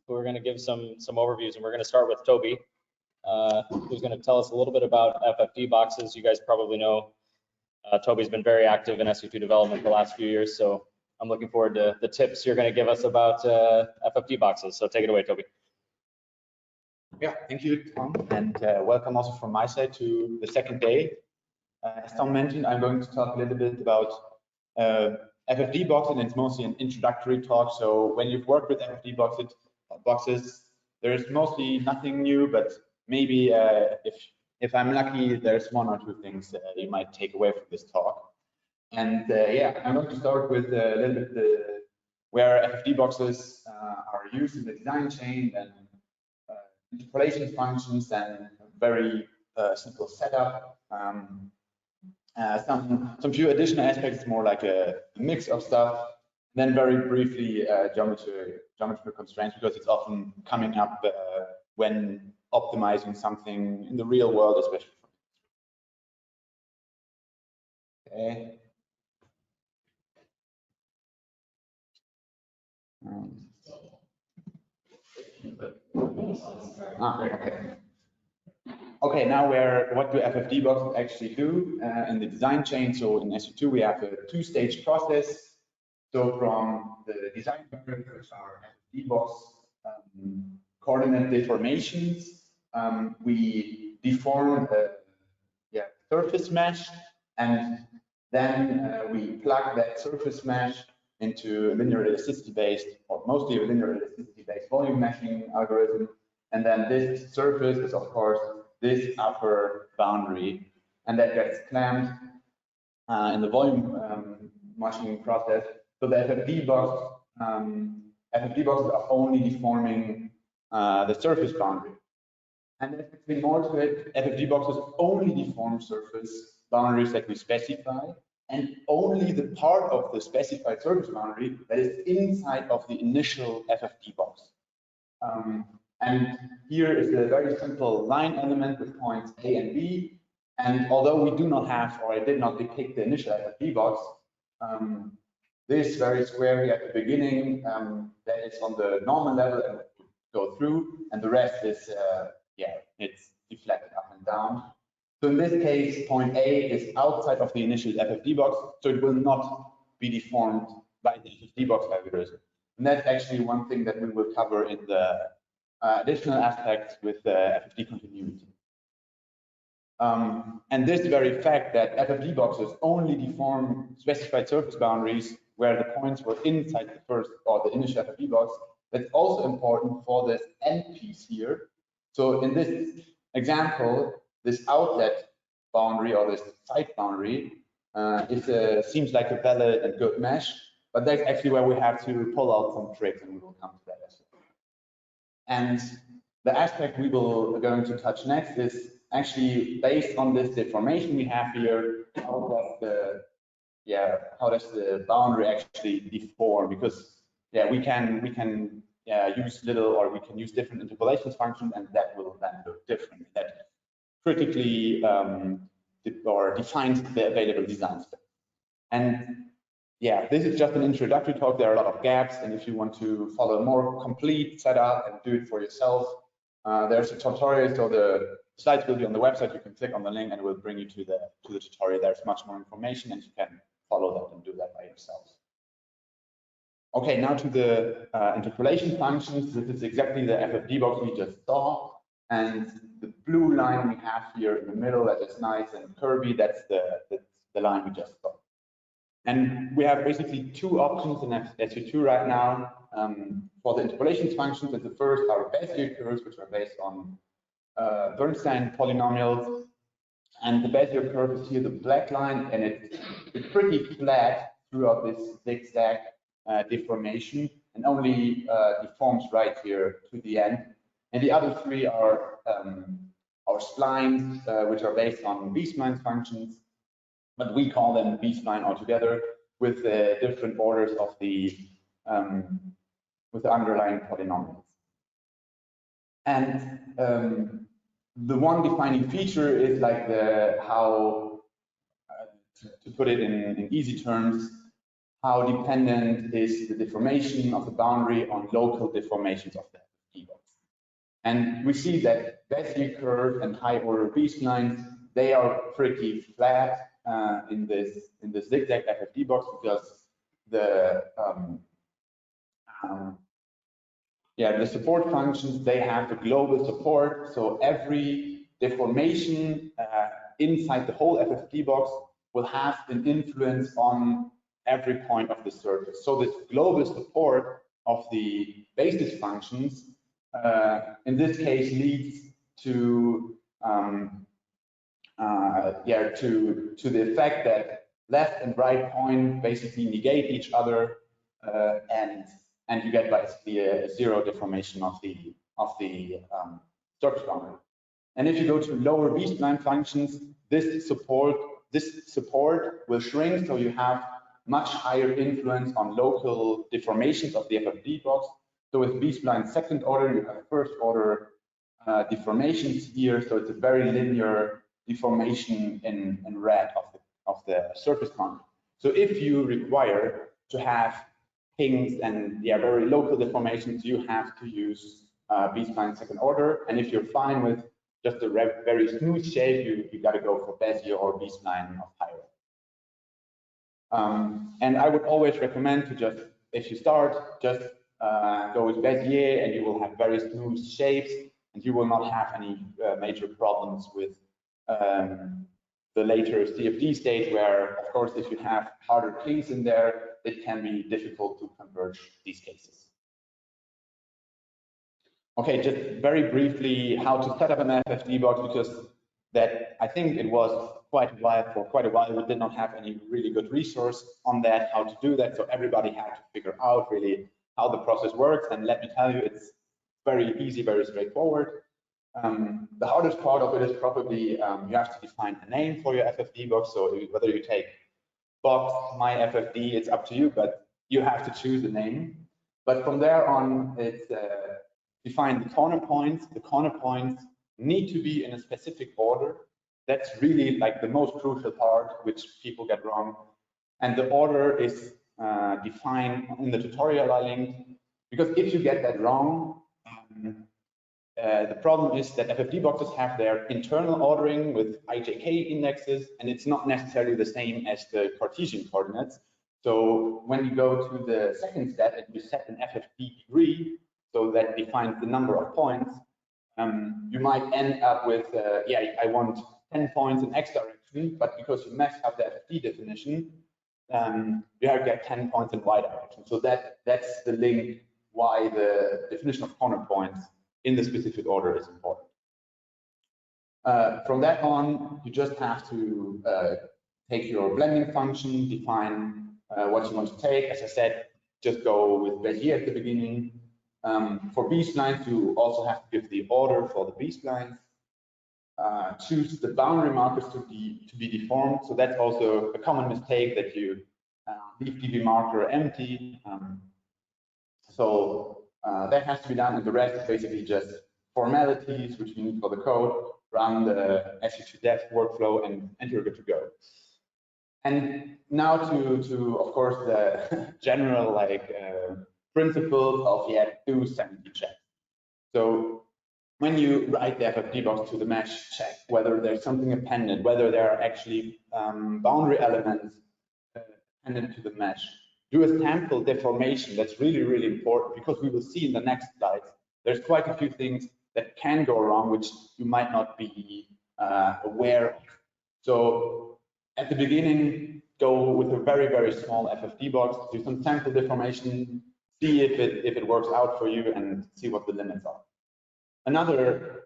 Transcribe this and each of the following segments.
who are going to give some overviews, and we're going to start with Toby, who's going to tell us a little bit about FFD boxes. You guys probably know Toby's been very active in SU2 development the last few years, so I'm looking forward to the tips you're going to give us about FFD boxes. So take it away, Toby. Yeah, thank you, Tom, and welcome also from my side to the second day. As Tom mentioned, I'm going to talk a little bit about FFD boxes, and it's mostly an introductory talk. So when you've worked with FFD boxes, there's mostly nothing new, but maybe if I'm lucky, there's one or two things you might take away from this talk. And yeah, I'm going to start with a little bit where FFD boxes are used in the design chain, and interpolation functions, and very simple setup. Some few additional aspects, more like a mix of stuff. Then very briefly, geometrical constraints, because it's often coming up when optimizing something in the real world, especially. Okay. Okay, now what do FFD boxes actually do in the design chain? So in SU2 we have a two-stage process. So from the design boundaries, which are FFD-box coordinate deformations, we deform a surface mesh, and then we plug that surface mesh into a linear elasticity-based, or mostly a linear elasticity-based volume meshing algorithm. And then this surface is, of course, this upper boundary, and that gets clamped in the volume meshing process. So the FFD boxes are only deforming the surface boundary. And there's actually more to it. FFD boxes only deform surface boundaries that we specify, and only the part of the specified surface boundary that is inside of the initial FFD box. And here is a very simple line element with points A and B. And although we do not have, or I did not depict the initial FFD box, this very square here at the beginning, that is on the normal level and go through, and the rest is, it's deflected up and down. So in this case, point A is outside of the initial FFD box, so it will not be deformed by the FFD box algorithm. And that's actually one thing that we will cover in the additional aspects with FFD continuity. And this very fact that FFD boxes only deform specified surface boundaries where the points were inside the first or the initial FFD box, that's also important for this end piece here. So in this example, this outlet boundary or this side boundary seems like a valid and good mesh, but that's actually where we have to pull out some tricks, and we will come to that as well. And the aspect we are going to touch next is actually based on this deformation we have here, how does the boundary actually deform? Because we can use different interpolation functions, and that will then look different. That critically defines the available design space. And this is just an introductory talk. There are a lot of gaps, and if you want to follow a more complete setup and do it for yourself, there's a tutorial. So the slides will be on the website. You can click on the link, and it will bring you to the tutorial. There's much more information, and you can follow that and do that by yourself. Okay, now to the interpolation functions. This is exactly the FFD box we just saw, and the blue line we have here in the middle that is nice and curvy, that's the line we just saw. And we have basically two options in SU2 right now for the interpolation functions. And the first are Bezier curves, which are based on Bernstein polynomials. And the Bezier curve is here the black line, and it's pretty flat throughout this zigzag deformation, and only deforms right here to the end. And the other three are splines, which are based on B-spline functions, but we call them B-spline altogether, with different orders of the underlying polynomials. And the one defining feature is like how to put it in easy terms, how dependent is the deformation of the boundary on local deformations of that And we see that Bezier curve and high order B-splines, they are pretty flat in this zigzag FFD box because the support functions, they have a global support. So every deformation inside the whole FFD box will have an influence on every point of the surface. So this global support of the basis functions, in this case, leads to to the effect that left and right point basically negate each other, and you get basically a zero deformation of the surface boundary. And if you go to lower B-spline functions, this support will shrink, so you have much higher influence on local deformations of the FFD box. So with B-spline second order, you have first order deformations here, so it's a very linear deformation in red of the surface boundary. So if you require to have pings and very local deformations, you have to use B-spline second order. And if you're fine with just a very smooth shape, you got to go for Bezier or B-spline of higher. And I would always recommend to just, if you start, just go with Bezier, and you will have very smooth shapes, and you will not have any major problems with the later CFD stage, where, of course, if you have harder pings in there, it can be difficult to converge these cases. Okay, just very briefly, how to set up an FFD box, because that, I think it was for quite a while, we did not have any really good resource on that, how to do that. So everybody had to figure out really how the process works. And let me tell you, it's very easy, very straightforward. The hardest part of it is probably you have to define a name for your FFD box. So whether you take box, my FFD, it's up to you, but you have to choose a name. But from there on, it's define the corner points. The corner points need to be in a specific order. That's really like the most crucial part, which people get wrong. And the order is defined in the tutorial I linked, because if you get that wrong, the problem is that FFD boxes have their internal ordering with IJK indexes, and it's not necessarily the same as the Cartesian coordinates. So when you go to the second step and you set an FFD degree, so that defines the number of points, you might end up with, I want 10 points in X direction, but because you messed up the FFD definition, you have to get 10 points in Y direction. So that's the link why the definition of corner points in the specific order is important. From that on, you just have to take your blending function, define what you want to take. As I said, just go with Bezier at the beginning. For B-splines, you also have to give the order for the B-splines. Choose the boundary markers to be deformed. So that's also a common mistake, that you leave DB marker empty. So that has to be done, and the rest is basically just formalities which you need for the code. Run the SU2 dev workflow, and you're good to go. And now to of course the general principles of do sanity check. So when you write the FFD box to the mesh, check whether there's something appended, whether there are actually boundary elements appended to the mesh. Do a sample deformation. That's really, really important, because we will see in the next slides, there's quite a few things that can go wrong, which you might not be aware of. So at the beginning, go with a very, very small FFD box, do some sample deformation, see if it works out for you, and see what the limits are. Another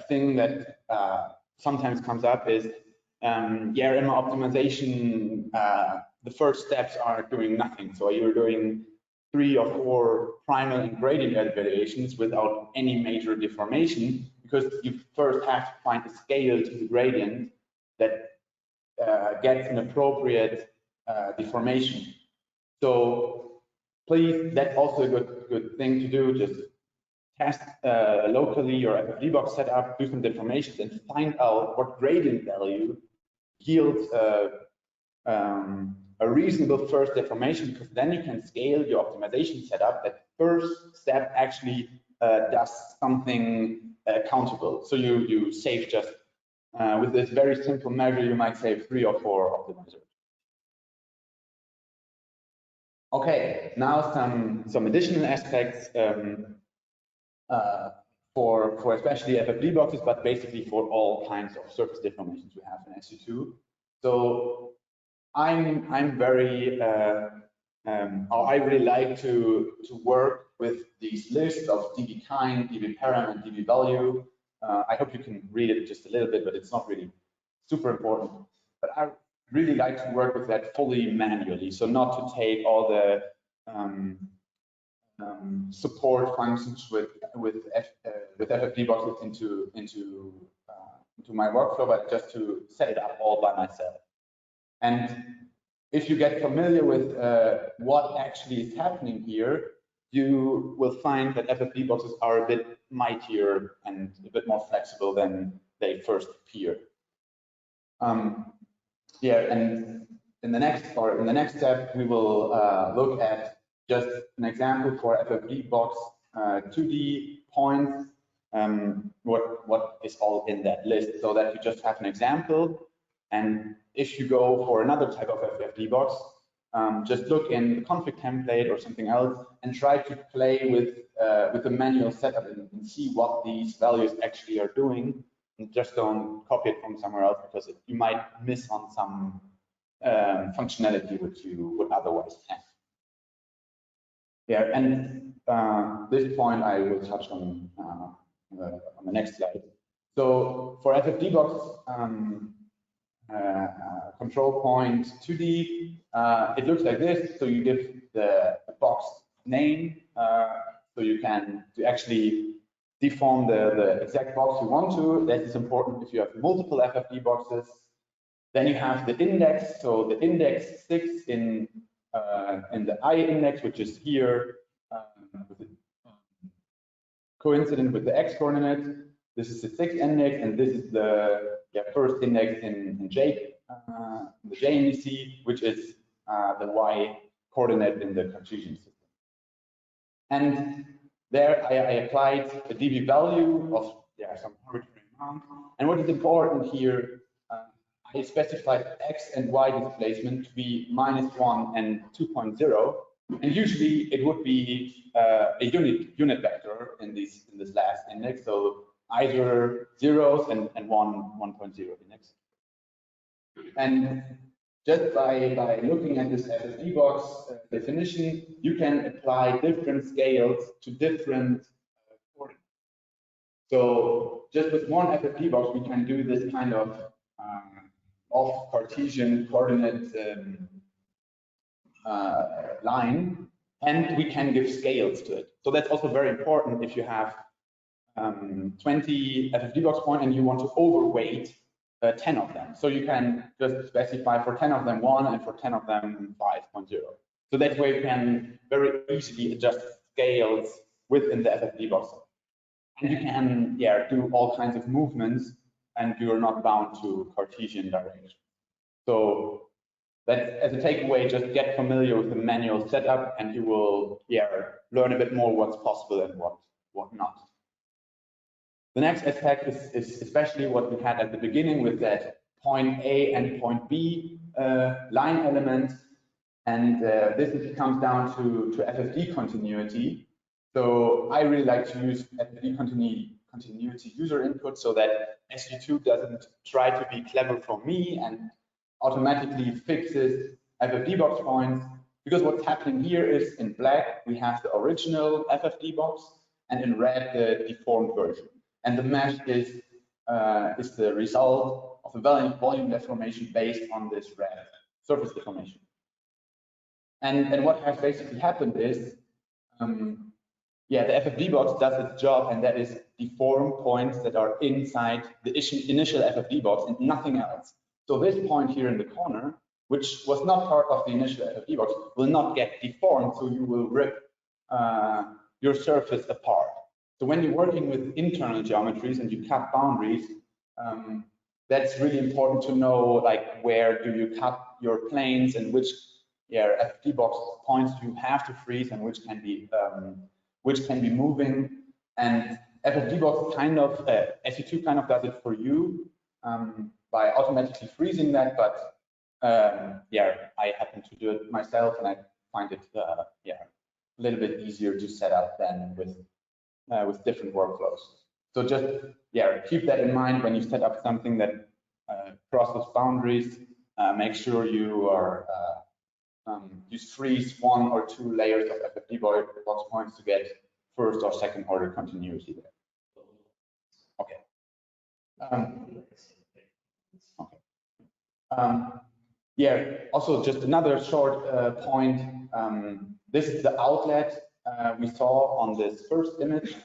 thing that sometimes comes up is, in my optimization, the first steps are doing nothing. So you're doing 3 or 4 primal and gradient variations without any major deformation, because you first have to find a scale to the gradient that gets an appropriate deformation. So please, that's also a good thing to do. Just test locally your FFD box setup, do some deformations, and find out what gradient value yields a reasonable first deformation, because then you can scale your optimization setup. That first step actually does something countable. So you save just with this very simple measure, you might save 3 or 4 optimizers. Okay, now some additional aspects for especially FFD boxes, but basically for all kinds of surface deformations we have in SU2. So I'm very I really like to work with these lists of dB kind, dB param, and dB value. I hope you can read it just a little bit, but it's not really super important. But I really like to work with that fully manually, so not to take all the support functions with FFD boxes into my workflow, but just to set it up all by myself. And if you get familiar with what actually is happening here, you will find that FFD boxes are a bit mightier and a bit more flexible than they first appear. Yeah, and in the next step, we will look at just an example for FFD box 2D points, what is all in that list, so that you just have an example. And if you go for another type of FFD box, just look in the config template or something else and try to play with the manual setup and see what these values actually are doing. And just don't copy it from somewhere else, because you might miss on some functionality which you would otherwise have. Yeah, and this point I will touch on the next slide. So for FFD box control point 2D, it looks like this. So you give the box name, so you can actually deform the exact box you want to. That is important if you have multiple FFD boxes. Then you have the index. So the index 6 in the I index, which is here, coincident with the X coordinate. This is the 6th index, and this is the first index in J, the J indice, which is the Y coordinate in the Cartesian system. And there I applied a dB value of some arbitrary amount. And what is important here, I specified X and Y displacement to be -1 and 2.0. And usually it would be a unit vector in this last index. So either zeros and 1.0 index. And just by looking at this FFD box definition, you can apply different scales to different coordinates. So just with one FFD box, we can do this kind of Cartesian coordinate line, and we can give scales to it. So that's also very important if you have 20 FFD box points and you want to overweight 10 of them. So you can just specify for 10 of them 1 and for 10 of them 5.0. So that way you can very easily adjust scales within the FFD box. And you can do all kinds of movements, and you're not bound to Cartesian direction. So that, as a takeaway, just get familiar with the manual setup, and you will learn a bit more what's possible and what not. The next aspect is especially what we had at the beginning with that point A and point B line element, and this comes down to FFD continuity. So I really like to use FFD continuity user input, so that SU2 doesn't try to be clever for me and automatically fixes FFD box points, because what's happening here is in black we have the original FFD box, and in red the deformed version. And the mesh is the result of a volume deformation based on this red surface deformation. And what has basically happened is, the FFD box does its job, and that is deform points that are inside the initial FFD box and nothing else. So this point here in the corner, which was not part of the initial FFD box, will not get deformed, so you will rip your surface apart. So when you're working with internal geometries and you cut boundaries, that's really important to know, like, where do you cut your planes and which FFD box points you have to freeze and which can be moving. And FFD-box kind of, SU2 kind of does it for you by automatically freezing that, but yeah, I happen to do it myself, and I find it yeah, a little bit easier to set up than with different workflows. So just yeah, keep that in mind when you set up something that crosses boundaries. Make sure you are you freeze one or two layers of FFD-box points to get first or second order continuity there. Okay. Yeah, also just another short point. This is the outlet we saw on this first image.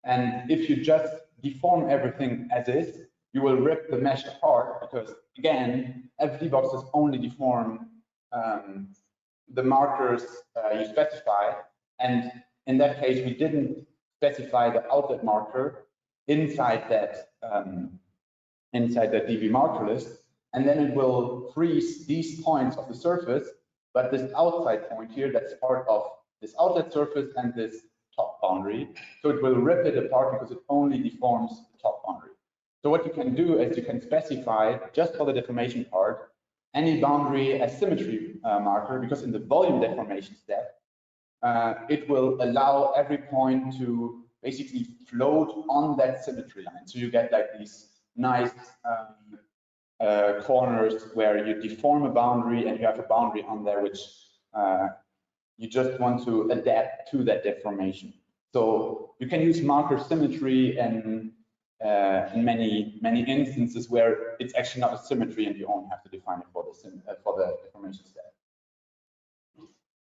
And if you just deform everything as is, you will rip the mesh apart because, again, FFD-boxes only deform the markers you specify. And in that case, we didn't specify the outlet marker inside that DB marker list. And then it will freeze these points of the surface, but this outside point here, that's part of this outlet surface and this top boundary. So it will rip it apart because it only deforms the top boundary. So what you can do is you can specify, just for the deformation part, any boundary as symmetry marker, because in the volume deformation step, it will allow every point to basically float on that symmetry line. So you get like these nice corners where you deform a boundary and you have a boundary on there which you just want to adapt to that deformation. So you can use marker symmetry in many instances where it's actually not a symmetry and you only have to define it for the deformation step.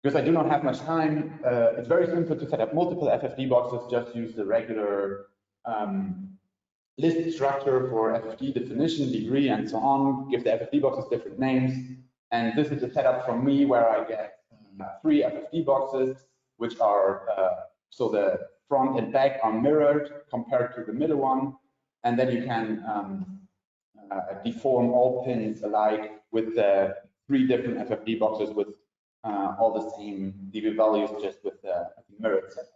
Because I do not have much time, it's very simple to set up multiple FFD boxes. Just use the regular list structure for FFD definition, degree, and so on. Give the FFD boxes different names. And this is the setup from me where I get 3 FFD boxes, which are, so the front and back are mirrored compared to the middle one. And then you can deform all pins alike with the 3 different FFD boxes with all the same DB values, just with the mirrored setup.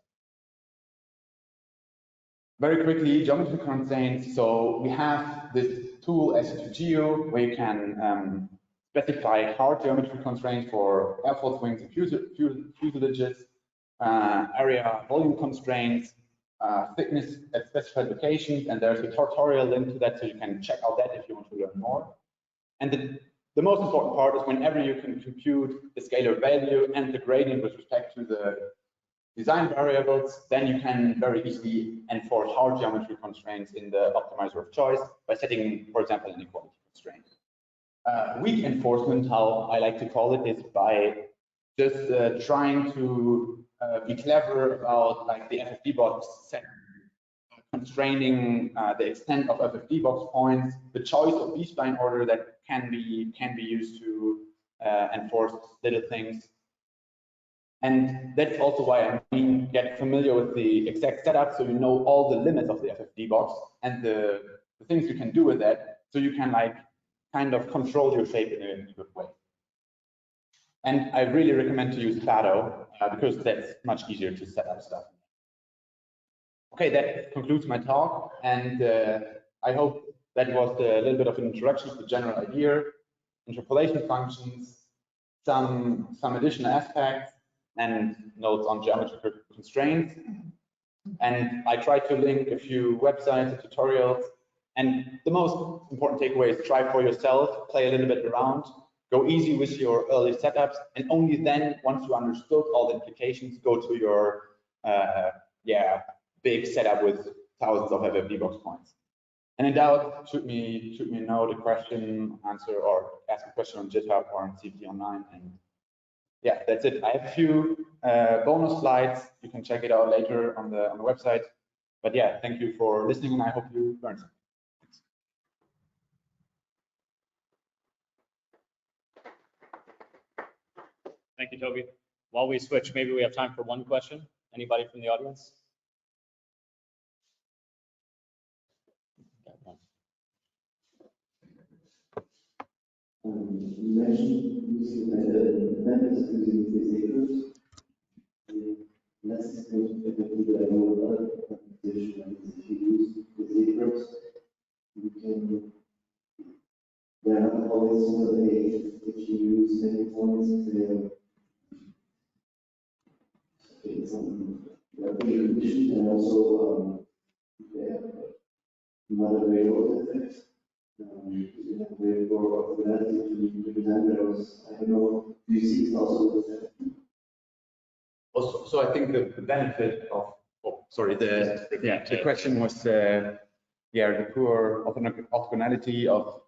Very quickly, geometry constraints. So we have this tool SU2 where you can specify hard geometry constraints for airfoil wings and fuselages, area volume constraints, thickness at specified locations, and there's a tutorial link to that, so you can check out that if you want to learn more. And the most important part is whenever you can compute the scalar value and the gradient with respect to the design variables, then you can very easily enforce hard geometry constraints in the optimizer of choice by setting, for example, an inequality constraint. Weak enforcement, how I like to call it, is by just trying to be clever about like the FFD-box set, constraining the extent of FFD-box points, the choice of B-spline order that can be used to enforce little things. And that's also why I mean get familiar with the exact setup, so you know all the limits of the FFD-box and the things you can do with that, so you can like kind of control your shape in a good way. And I really recommend to use Plato because that's much easier to set up stuff. Okay, that concludes my talk, and I hope that was a little bit of an introduction to the general idea, interpolation functions, some additional aspects, and notes on geometrical constraints. And I tried to link a few websites and tutorials. And the most important takeaway is try for yourself, play a little bit around, go easy with your early setups, and only then, once you understood all the implications, go to your big setup with thousands of FFD-box points. And in doubt, shoot me a note, a question, answer, or ask a question on GitHub or on CFD Online. And yeah, that's it. I have a few bonus slides. You can check it out later on the website. But yeah, thank you for listening, and I hope you learned something. Thank you, Toby. While we switch, maybe we have time for one question. Anybody from the audience? You mentioned using methods using physicals. That's going to be position. If you use the zebras, you can, they're not always super vague. If you use many points, they're pretty conditioned, and also they have another way of effects. You have way for orthogonality to design errors. I don't know, do you see it also with that? Also, so I think the benefit of, the question was, the poor orthogonality of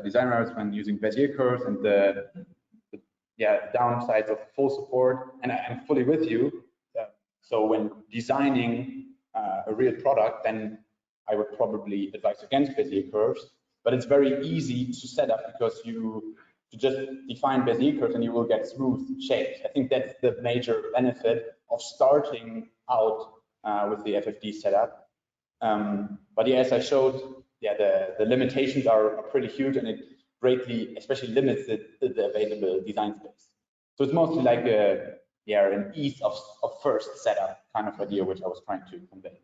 design errors when using Bezier curves and the downsides of full support. And I'm fully with you. So when designing a real product, then I would probably advise against Bezier curves. But it's very easy to set up because you just define Bezier curves and you will get smooth shapes. I think that's the major benefit of starting out with the FFD setup. But yeah, as I showed, the limitations are pretty huge, and it greatly, especially limits the available design space. So it's mostly like an ease of first setup kind of idea, which I was trying to convey.